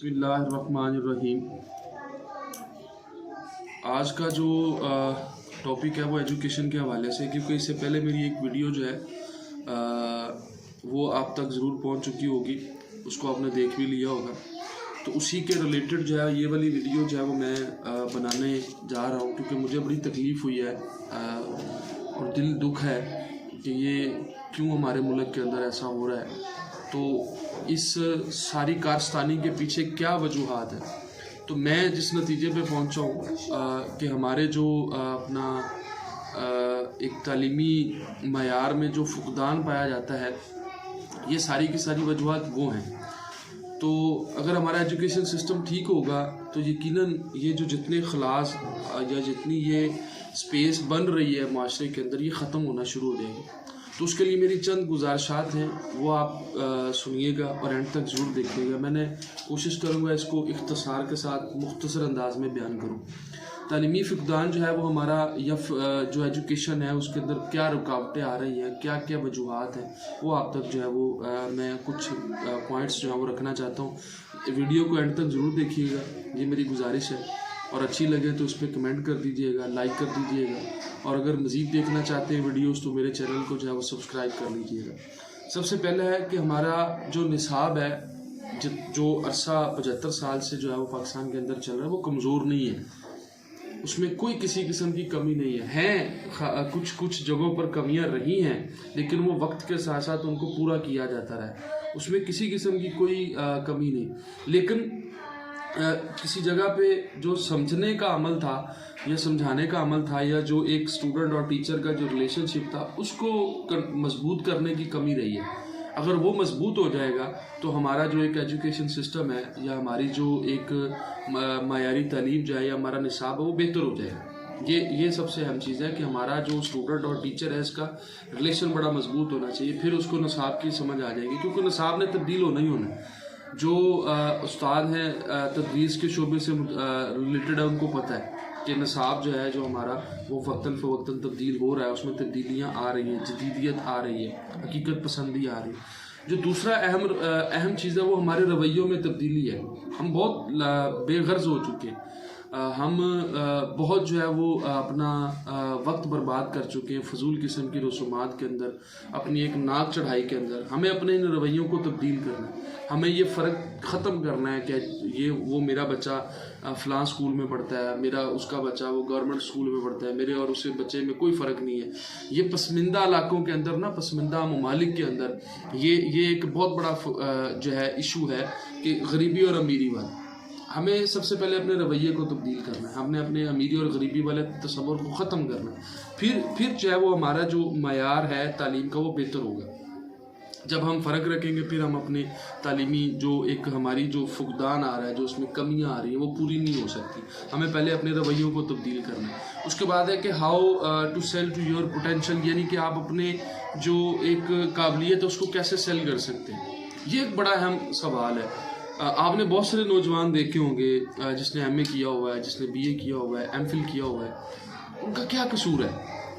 बिस्मिल्लाहिर्रहमानिर्रहीम। आज का जो टॉपिक है वो एजुकेशन के हवाले से, क्योंकि इससे पहले मेरी एक वीडियो जो है वो आप तक ज़रूर पहुंच चुकी होगी, उसको आपने देख भी लिया होगा। तो उसी के रिलेटेड जो है ये वाली वीडियो जो है वो मैं बनाने जा रहा हूँ, क्योंकि मुझे बड़ी तकलीफ़ हुई है और दिल दुख है कि ये क्यों हमारे मुल्क के अंदर ऐसा हो रहा है। तो इस सारी कारस्तानी के पीछे क्या वजूहात है। तो मैं जिस नतीजे पे पहुंचा हूँ कि हमारे जो अपना एक तालीमी मयार में जो फुकदान पाया जाता है, ये सारी की सारी वजूहात वो हैं। तो अगर हमारा एजुकेशन सिस्टम ठीक होगा तो यकीनन ये जो जितने खलास या जितनी ये स्पेस बन रही है माशरे के अंदर, ये ख़त्म होना शुरू हो जाएगी। तो उसके लिए मेरी चंद गुजारिशात हैं, वो आप सुनिएगा और एंड तक ज़रूर देखिएगा। मैंने कोशिश करूँगा इसको इख्तिसार के साथ मुख्तसर अंदाज में बयान करूँ। तालीमी फ़ुक़दान जो है वो हमारा या जो एजुकेशन है उसके अंदर क्या रुकावटें आ रही हैं, क्या क्या वजूहात हैं, वो आप तक जो है वो मैं कुछ पॉइंट्स जो है वो रखना चाहता हूँ। वीडियो को एंड तक ज़रूर देखिएगा, ये मेरी गुजारिश है। और अच्छी लगे तो उस पर कमेंट कर दीजिएगा, लाइक कर दीजिएगा। और अगर मज़ीद देखना चाहते हैं वीडियोस तो मेरे चैनल को जो है वो सब्सक्राइब कर लीजिएगा। सबसे पहले है कि हमारा जो निसाब है, जो अरसा 75 साल से जो है वो पाकिस्तान के अंदर चल रहा है, वो कमज़ोर नहीं है। उसमें कोई किसी किस्म की कमी नहीं है। कुछ जगहों पर कमियां रही हैं, लेकिन वो वक्त के साथ साथ उनको पूरा किया जाता रहा है, उसमें किसी किस्म की कोई कमी नहीं। लेकिन किसी जगह पे जो समझने का अमल था या समझाने का अमल था, या जो एक स्टूडेंट और टीचर का जो रिलेशनशिप था, उसको मजबूत करने की कमी रही है। अगर वो मजबूत हो जाएगा तो हमारा जो एक एजुकेशन सिस्टम है या हमारी जो एक मायारी तालीम जो है या हमारा निसाब है वो बेहतर हो जाएगा। ये सबसे अहम चीज़ है कि हमारा जो स्टूडेंट और टीचर है इसका रिलेशन बड़ा मजबूत होना चाहिए। फिर उसको निसाब की समझ आ जाएगी, क्योंकि निसाब ने तब्दील होना ही होना है। जो उस्ताद हैं तदरीस के शोबे से रिलेटेड है, उनको पता है कि निसाब जो है जो हमारा वो वक्तन फ़वक्तन तब्दील हो रहा है, उसमें तब्दीलियाँ आ रही हैं, जदीदियत आ रही है, हकीकत पसंदी आ रही है। जो दूसरा अहम चीज़ है वो हमारे रवैयों में तब्दीली है। हम बहुत बेगर्ज हो चुके हैं, हम बहुत जो है वो अपना वक्त बर्बाद कर चुके हैं फजूल किस्म की रसूमात के अंदर, अपनी एक नाक चढ़ाई के अंदर। हमें अपने इन रवैयों को तब्दील करना है, हमें ये फ़र्क ख़त्म करना है कि वो मेरा बच्चा फ़लाँ स्कूल में पढ़ता है, मेरा उसका बच्चा वो गवर्नमेंट स्कूल में पढ़ता है, मेरे और उसके बच्चे में कोई फ़र्क नहीं है। ये पसमानदा इलाकों के अंदर ना, पसमानदा ममालिक के अंदर ये एक बहुत बड़ा जो है इशू है कि गरीबी और अमीरी वाला। हमें सबसे पहले अपने रवैये को तब्दील करना है, हमने अपने अमीरी और गरीबी वाले तस्वुर को ख़त्म करना है। फिर जो है वो हमारा जो मयार है तालीम का वो बेहतर होगा। जब हम फ़र्क रखेंगे फिर हम अपने तालीमी जो एक हमारी जो फुकदान आ रहा है, जो उसमें कमियां आ रही हैं, वो पूरी नहीं हो सकती। हमें पहले अपने रवैयों को तब्दील करना है। उसके बाद है कि how to sell to your potential, यानी कि आप अपने जो एक काबिलियत है उसको कैसे सेल कर सकते हैं। ये एक बड़ा अहम सवाल है। आपने बहुत सारे नौजवान देखे होंगे जिसने MA किया हुआ है, जिसने BA किया हुआ है, MPhil किया हुआ है, उनका क्या कसूर है,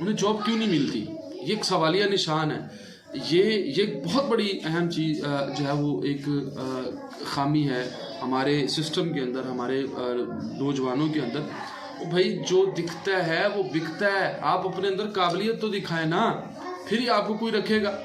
उन्हें जॉब क्यों नहीं मिलती? ये एक सवालिया निशान है। ये बहुत बड़ी अहम चीज़ जो है वो एक खामी है हमारे सिस्टम के अंदर, हमारे नौजवानों के अंदर। भाई जो दिखता है वो बिकता है, आप अपने अंदर काबिलियत तो दिखाएं ना, फिर ही आपको कोई रखेगा।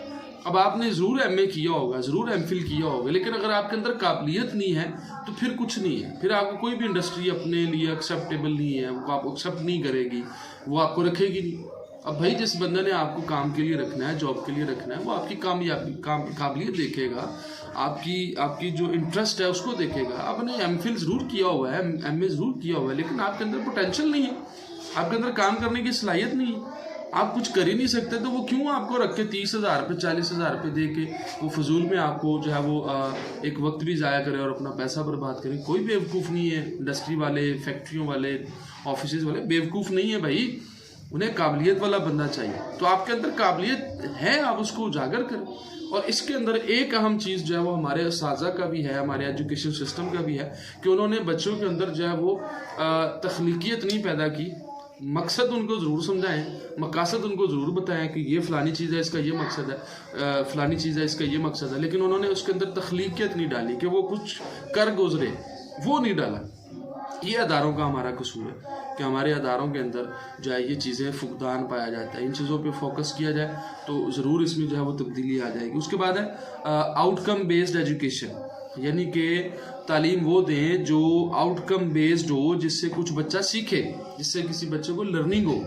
अब आपने ज़रूर MA किया होगा, ज़रूर MPhil किया होगा, लेकिन अगर आपके अंदर काबिलियत नहीं है तो फिर कुछ नहीं है। फिर आपको कोई भी इंडस्ट्री अपने लिए एक्सेप्टेबल नहीं है, वो आपको एक्सेप्ट नहीं करेगी, वो आपको रखेगी नहीं। अब भाई जिस बंदे ने आपको काम के लिए रखना है, जॉब के लिए रखना है, वो आपकी काबिलियत देखेगा, आपकी जो इंटरेस्ट है उसको देखेगा। आपने MPhil ज़रूर किया हुआ है, MA ज़रूर किया हुआ है, लेकिन आपके अंदर पोटेंशियल नहीं है, आपके अंदर काम करने की सलाहियत नहीं है, आप कुछ कर ही नहीं सकते, तो वो क्यों आपको रख के 30,000 रुपये 40,000 रुपये दे के वो फजूल में आपको जो है वो एक वक्त भी ज़ाया करे और अपना पैसा बर्बाद करे। कोई बेवकूफ़ नहीं है, इंडस्ट्री वाले, फैक्ट्रियों वाले, ऑफिस वाले बेवकूफ़ नहीं है भाई, उन्हें काबिलियत वाला बंदा चाहिए। तो आपके अंदर काबिलियत है, आप उसको उजागर करें। और इसके अंदर एक अहम चीज़ जो है वो हमारे असातिज़ा का भी है, हमारे एजुकेशन सिस्टम का भी है कि उन्होंने बच्चों के अंदर जो है वो तख्लीकियत नहीं पैदा की, मकसद उनको ज़रूर समझाएं, मकासद उनको ज़रूर बताएं कि ये फ़लानी चीज़ है, इसका ये मकसद है, फ़लानी चीज़ है, इसका ये मकसद है, लेकिन उन्होंने उसके अंदर तख्लीकियत नहीं डाली कि वो कुछ कर गुजरे, वो नहीं डाला। ये अदारों का हमारा कसूर है कि हमारे अदारों के अंदर जो है ये चीज़ें फुकदान पाया जाता है। इन चीज़ों पे फोकस किया जाए तो ज़रूर इसमें जो है वो तब्दीली आ जाएगी। उसके बाद है आउटकम बेस्ड एजुकेशन, यानी कि तालीम वो दें जो आउटकम बेस्ड हो, जिससे कुछ बच्चा सीखे, जिससे किसी बच्चे को लर्निंग हो।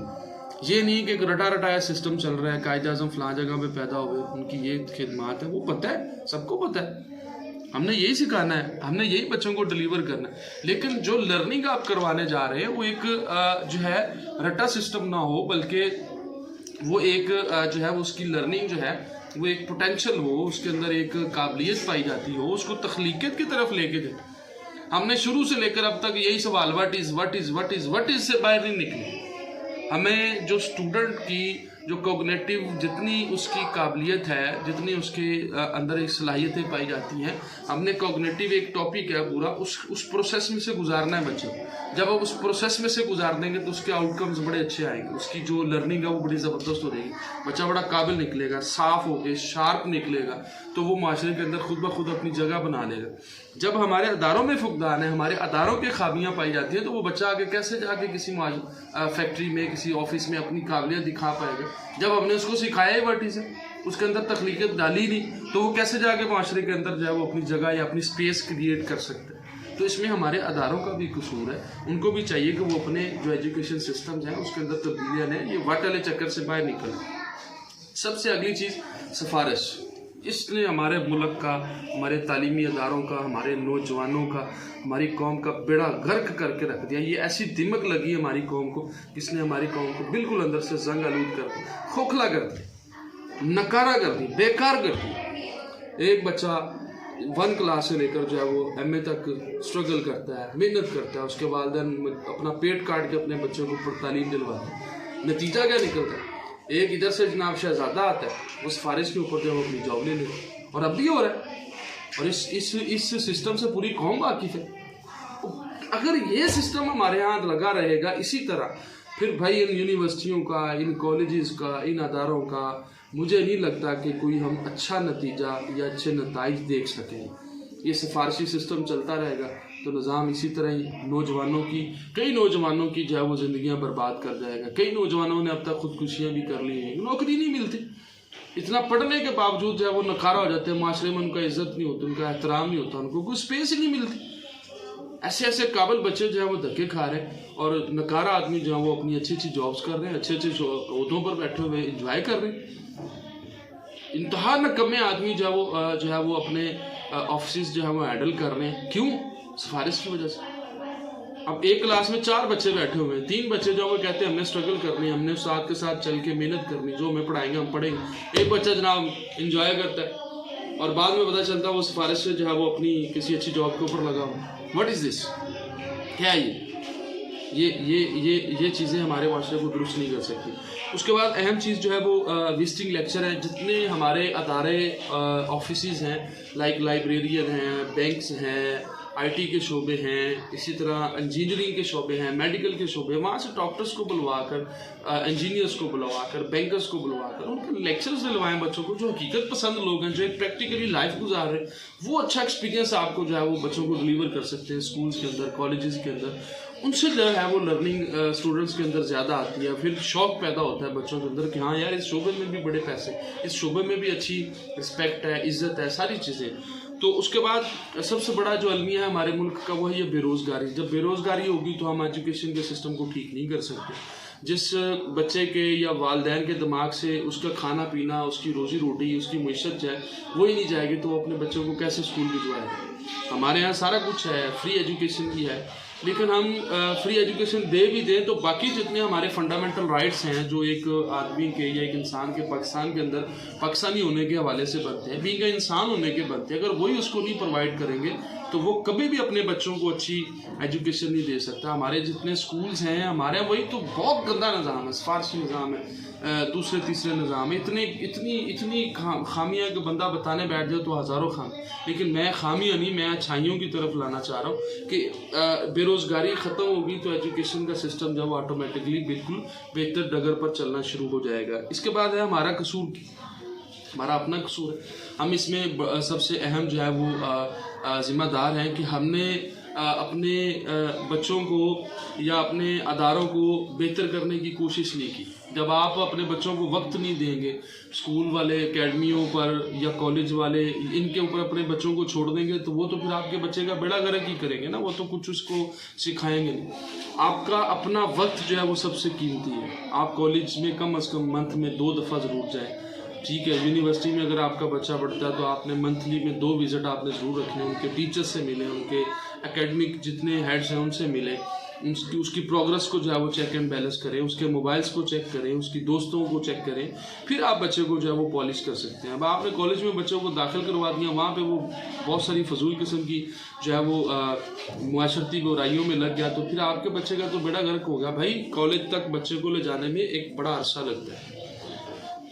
ये नहीं कि एक रटा रटाया सिस्टम चल रहा है, कायद आज़म फलां जगह पे पैदा हुए, उनकी ये खिदमात है, वो पता है, सबको पता है, हमने यही सिखाना है, हमने यही बच्चों को डिलीवर करना है। लेकिन जो लर्निंग आप करवाने जा रहे हैं वो एक जो है रटा सिस्टम ना हो, बल्कि वो एक जो है वो उसकी लर्निंग जो है वो एक पोटेंशियल हो, उसके अंदर एक काबिलियत पाई जाती हो, उसको तख्लीकियत की तरफ लेके जाए। हमने शुरू से लेकर अब तक यही सवाल what is what is what is what is से बाहर नहीं निकले। हमें जो स्टूडेंट की जो कोग्निटिव जितनी उसकी काबिलियत है, जितनी उसके अंदर एक सलाहियतें पाई जाती हैं, हमने कोग्निटिव एक टॉपिक है पूरा, उस प्रोसेस में से गुजारना है बच्चे को। जब आप उस प्रोसेस में से गुजार देंगे तो उसके आउटकम्स बड़े अच्छे आएंगे, उसकी जो लर्निंग है वो बड़ी ज़बरदस्त हो जाएगी, बच्चा बड़ा काबिल निकलेगा, साफ होके शार्प निकलेगा, तो वो माशरे के अंदर खुद ब खुद अपनी जगह बना लेगा। जब हमारे अदारों में फुकदान है, हमारे अदारों की खामियां पाई जाती हैं, तो वो बच्चा आगे कैसे जाके किसी फैक्ट्री में, किसी ऑफिस में अपनी काबिलियत दिखा पाएगा। जब हमने उसको सिखाया ही वर्टी से, उसके अंदर तख्लीकियत डाली नहीं, तो वो कैसे जाके माशरे के अंदर जो है वो अपनी जगह या अपनी स्पेस क्रिएट कर सकते हैं। तो इसमें हमारे अदारों का भी कसूर है, उनको भी चाहिए कि वो अपने जो एजुकेशन सिस्टम है उसके अंदर तब्दीलियाँ लें, ये वाट वाले चक्कर से बाहर निकल। सबसे अगली चीज़ सिफारिश, इसने हमारे मुल्क का, हमारे तालीमी अदारों का, हमारे नौजवानों का, हमारी कौम का बेड़ा गर्क करके रख दिया। ये ऐसी दिमक लगी हमारी कौम को, इसने हमारी कौम को बिल्कुल अंदर से जंग आलूद कर दिया, खोखला कर दिया, नकारा कर दिया, बेकार कर दिया। एक बच्चा 1 क्लास से लेकर जो है वो MA तक स्ट्रगल करता है, मेहनत करता है, उसके वालिदैन अपना पेट काट के अपने बच्चों को ऊपर तालीम दिलवाते हैं। नतीजा क्या निकलता है? एक इधर से जनाब शहजादा आता है, वो सिफारिश के ऊपर जो है अपनी जॉब ले लेते, और अब भी हो रहा है, और इस सिस्टम से पूरी कौम वाकिफ है। अगर ये सिस्टम हमारे यहाँ लगा रहेगा इसी तरह, फिर भाई इन यूनिवर्सिटियों का, इन कॉलेजेस का, इन अदारों का मुझे नहीं लगता कि कोई हम अच्छा नतीजा या अच्छे नताइज देख सकें। ये सिफारशी सिस्टम चलता रहेगा तो निज़ाम इसी तरह ही नौजवानों की, कई नौजवानों की जो है वो ज़िंदगियाँ बर्बाद कर जाएगा। कई नौजवानों ने अब तक खुदकुशियाँ भी कर ली हैं, नौकरी नहीं मिलती, इतना पढ़ने के बावजूद जो है वो नकारा हो जाते हैं, माशरे में उनका इज्जत नहीं होती, उनका एहतराम नहीं होता, उनको कोई स्पेस ही नहीं मिलती। ऐसे ऐसे काबिल बच्चे जो है वो धक्के खा रहे हैं, और नकारा आदमी जो है वो अपनी अच्छी अच्छी जॉब्स कर रहे हैं, अच्छे अच्छे ओहदों पर बैठे हुए इंजॉय कर रहे हैं। इंतहा नकम्मे आदमी जो है वो अपने ऑफिस जो है वो हैंडल कर रहे हैं, क्यों? सिफारिश की वजह से। अब एक क्लास में 4 बच्चे बैठे हुए हैं, 3 बच्चे जो वो कहते हैं हमने स्ट्रगल करनी है, हमने साथ के साथ चल के मेहनत करनी, जो हमें पढ़ाएंगे हम पढ़ेंगे। एक बच्चा जनाब इंजॉय करता है और बाद में पता चलता है वो सिफारिश से जो है वो अपनी किसी अच्छी जॉब के ऊपर लगा हुआ। What is this? क्या ये चीज़ें हमारे माशरे को दुरुस्त नहीं कर सकती। उसके बाद अहम चीज़ जो है वो विजिटिंग लेक्चर है। जितने हमारे अदारे ऑफिसेज़ हैं, लाइक लाइब्रेरियन हैं, बैंक्स हैं, IT के शोबे हैं, इसी तरह इंजीनियरिंग के शोबे हैं, मेडिकल के शोबे हैं, वहाँ से डॉक्टर्स को बुलवाकर, इंजीनियर्स को बुलवाकर, बैंकर्स को बुलवाकर उनके लेक्चर्स दिलवाएं बच्चों को, जो हकीकत पसंद लोग हैं, जो एक प्रैक्टिकली लाइफ गुजार रहे हैं। वो अच्छा एक्सपीरियंस आपको जो है वो बच्चों को डिलीवर कर सकते हैं स्कूल्स के अंदर, कॉलेजेस के अंदर। उनसे जो है वो लर्निंग स्टूडेंट्स के अंदर ज़्यादा आती है, फिर शौक़ पैदा होता है बच्चों के अंदर कि हाँ यार इस शोबे में भी बड़े पैसे, इस शोबे में भी अच्छी रिस्पेक्ट है, इज़्ज़त है, सारी चीज़ें। तो उसके बाद सबसे बड़ा जो अलमिया है हमारे मुल्क का वो है ये बेरोज़गारी। जब बेरोज़गारी होगी तो हम एजुकेशन के सिस्टम को ठीक नहीं कर सकते। जिस बच्चे के या वालिदैन के दिमाग से उसका खाना पीना, उसकी रोज़ी रोटी, उसकी मईशत जाए, वो ही नहीं जाएगी तो वो अपने बच्चों को कैसे स्कूल भिजवाएगा। हमारे यहाँ सारा कुछ है, फ्री एजुकेशन भी है, लेकिन हम फ्री एजुकेशन दे भी दें तो बाकी जितने हमारे फंडामेंटल राइट्स हैं जो एक आदमी के या एक इंसान के पाकिस्तान के अंदर पाकिस्तानी होने के हवाले से बनते हैं, बीइंग इंसान होने के बनते हैं, अगर वही उसको नहीं प्रोवाइड करेंगे तो वो कभी भी अपने बच्चों को अच्छी एजुकेशन नहीं दे सकता। हमारे जितने स्कूल्स हैं हमारे, वही तो बहुत गंदा निज़ाम है, सिफारशी निज़ाम है, दूसरे तीसरे निज़ाम है, इतनी खामियाँ कि बंदा बताने बैठ जाए तो हज़ारों खामी। लेकिन मैं खामियाँ नहीं, मैं अच्छाइयों की तरफ लाना चाह रहा हूँ कि बेरोज़गारी ख़त्म होगी तो एजुकेशन का सिस्टम जो ऑटोमेटिकली बिल्कुल बेहतर डगर पर चलना शुरू हो जाएगा। इसके बाद है हमारा कसूर, हमारा अपना कसूर है। हम इसमें सबसे अहम जो है वो ज़िम्मेदार हैं कि हमने अपने बच्चों को या अपने अदारों को बेहतर करने की कोशिश नहीं की। जब आप अपने बच्चों को वक्त नहीं देंगे, स्कूल वाले एकेडमियों पर या कॉलेज वाले इनके ऊपर अपने बच्चों को छोड़ देंगे, तो वो तो फिर आपके बच्चे का बेड़ा गर्क ही करेंगे ना, वो तो कुछ उसको सिखाएंगे नहीं। आपका अपना वक्त जो है वो सबसे कीमती है। आप कॉलेज में कम से कम मंथ में 2 दफ़ा ज़रूर जाएँ, ठीक है। यूनिवर्सिटी में अगर आपका बच्चा पढ़ता है तो आपने मंथली में 2 विज़िट आपने ज़रूर रखने, उनके टीचर्स से मिले, उनके एकेडमिक जितने हेड्स हैं उनसे मिले, उसकी प्रोग्रेस को जो है वो चेक एंड बैलेंस करें, उसके मोबाइल्स को चेक करें, उसकी दोस्तों को चेक करें, फिर आप बच्चे को जो है वो पॉलिश कर सकते हैं। अब आपने कॉलेज में बच्चों को दाखिल करवा दिया, वहाँ पे वो बहुत सारी फजूल किस्म की जो है वो मुआशरती बुराइयों में लग गया, तो फिर आपके बच्चे का तो बेड़ा गर्क हो गया। भाई कॉलेज तक बच्चे को ले जाने में एक बड़ा अरसा लगता है,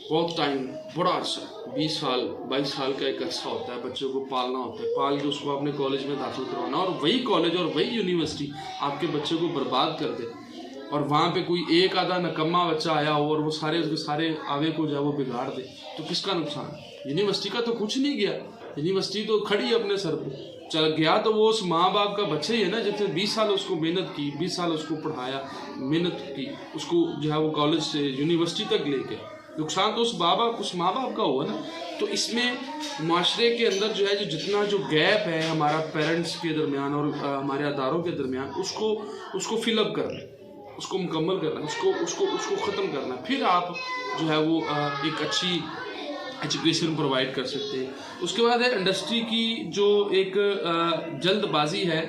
बहुत टाइम, बड़ा अरसा, 20 साल 22 साल का एक अरसा होता है, बच्चों को पालना होता है, पाल के उसको अपने कॉलेज में दाखिल करवाना, और वही कॉलेज और वही यूनिवर्सिटी आपके बच्चे को बर्बाद कर दे, और वहाँ पे कोई एक आधा नकम्मा बच्चा आया हो और वो सारे उसके सारे आगे को जो है वो बिगाड़ दे, तो किसका नुकसान? यूनिवर्सिटी का तो कुछ नहीं गया, यूनिवर्सिटी तो खड़ी अपने सर पर। चल गया तो वो उस माँ बाप का बच्चे ही है ना, जिसने 20 साल उसको मेहनत की, 20 साल उसको पढ़ाया, मेहनत की, उसको जो है वो कॉलेज से यूनिवर्सिटी तक लेके। नुकसान तो उस माँ बाप का हुआ ना। तो इसमें माशरे के अंदर जो है जो जितना जो गैप है हमारा पेरेंट्स के दरमियान और हमारे अदारों के दरमियान, उसको फिलअप करना है, उसको मुकम्मल करना है, उसको ख़त्म करना है, फिर आप जो है वो एक अच्छी एजुकेशन प्रोवाइड कर सकते हैं। उसके बाद है इंडस्ट्री की जो एक जल्दबाजी है।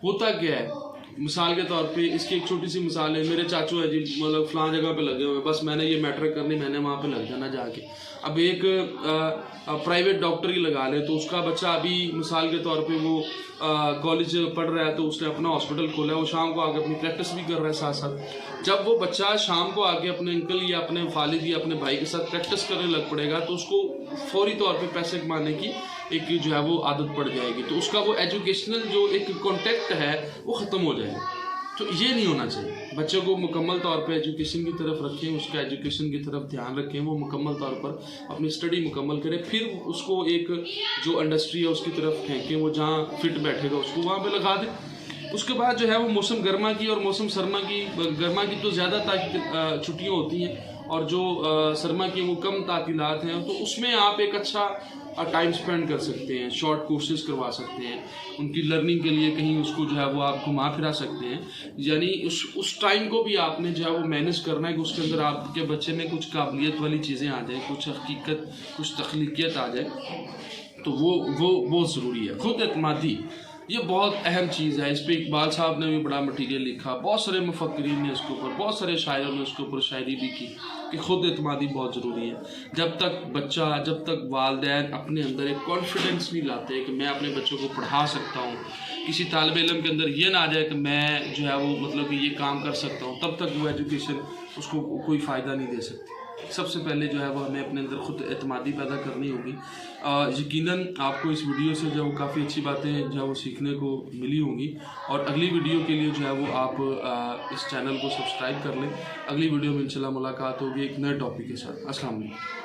होता क्या है, मिसाल के तौर पे इसकी एक छोटी सी मिसाल है, मेरे चाचू है जी, मतलब फलां जगह पे लगे हुए, बस मैंने ये मैट्रिक करनी, मैंने वहाँ पे लग जाना जाके। अब एक प्राइवेट डॉक्टर ही लगा ले, तो उसका बच्चा अभी मिसाल के तौर पे वो कॉलेज पढ़ रहा है, तो उसने अपना हॉस्पिटल खोला है, वो शाम को आके अपनी प्रैक्टिस भी कर रहा है साथ साथ। जब वो बच्चा शाम को आके अपने अंकल या अपने वालिद या अपने भाई के साथ प्रैक्टिस करने लग पड़ेगा, तो उसको फौरी तौर पे पैसे कमाने की एक जो है वो आदत पड़ जाएगी, तो उसका वो एजुकेशनल जो एक कॉन्टेक्ट है वो ख़त्म हो जाएगा। तो ये नहीं होना चाहिए। बच्चे को मुकम्मल तौर पे एजुकेशन की तरफ रखें, उसका एजुकेशन की तरफ ध्यान रखें, वो मुकम्मल तौर पर अपनी स्टडी मुकम्मल करे, फिर उसको एक जो इंडस्ट्री है उसकी तरफ फेंकें, वो जहाँ फिट बैठेगा उसको वहाँ पे लगा दें। उसके बाद जो है वो मौसम गर्मा की और मौसम सरमा की, गर्मा की तो ज़्यादा छुट्टियाँ होती हैं और जो सरमा की वो कम तातीलात हैं, तो उसमें आप एक अच्छा टाइम स्पेंड कर सकते हैं, शॉर्ट कोर्सेज करवा सकते हैं, उनकी लर्निंग के लिए कहीं उसको जो है वो आप घुमा फिरा सकते हैं। यानी उस टाइम को भी आपने जो है वो मैनेज करना है कि उसके अंदर आपके बच्चे में कुछ काबिलियत वाली चीज़ें आ जाए, कुछ हकीकत, कुछ तख्लीकियत आ जाए, तो वो बहुत ज़रूरी है। खुद एतमादी ये बहुत अहम चीज़ है। इस पर इकबाल साहब ने भी बड़ा मटीरियल लिखा, बहुत सारे मुफक्किरीन ने इसके ऊपर, बहुत सारे शायरों ने उसके ऊपर शायरी भी की कि खुद एतमादी बहुत ज़रूरी है। जब तक वालिदैन अपने अंदर एक कॉन्फिडेंस नहीं लाते कि मैं अपने बच्चों को पढ़ा सकता हूँ, किसी तालिब इल्म के अंदर ये ना आ जाए कि मैं जो है वो मतलब कि ये काम कर सकता हूँ, तब तक वो एजुकेशन उसको कोई फ़ायदा नहीं दे सकती। सबसे पहले जो है वो हमें अपने अंदर खुद एतमादी पैदा करनी होगी। यकीनन आपको इस वीडियो से जो है काफ़ी अच्छी बातें जो है वो सीखने को मिली होंगी, और अगली वीडियो के लिए जो है वो आप इस चैनल को सब्सक्राइब कर लें। अगली वीडियो में इंशाल्लाह मुलाकात होगी एक नए टॉपिक के साथ। अस्सलाम वालेकुम।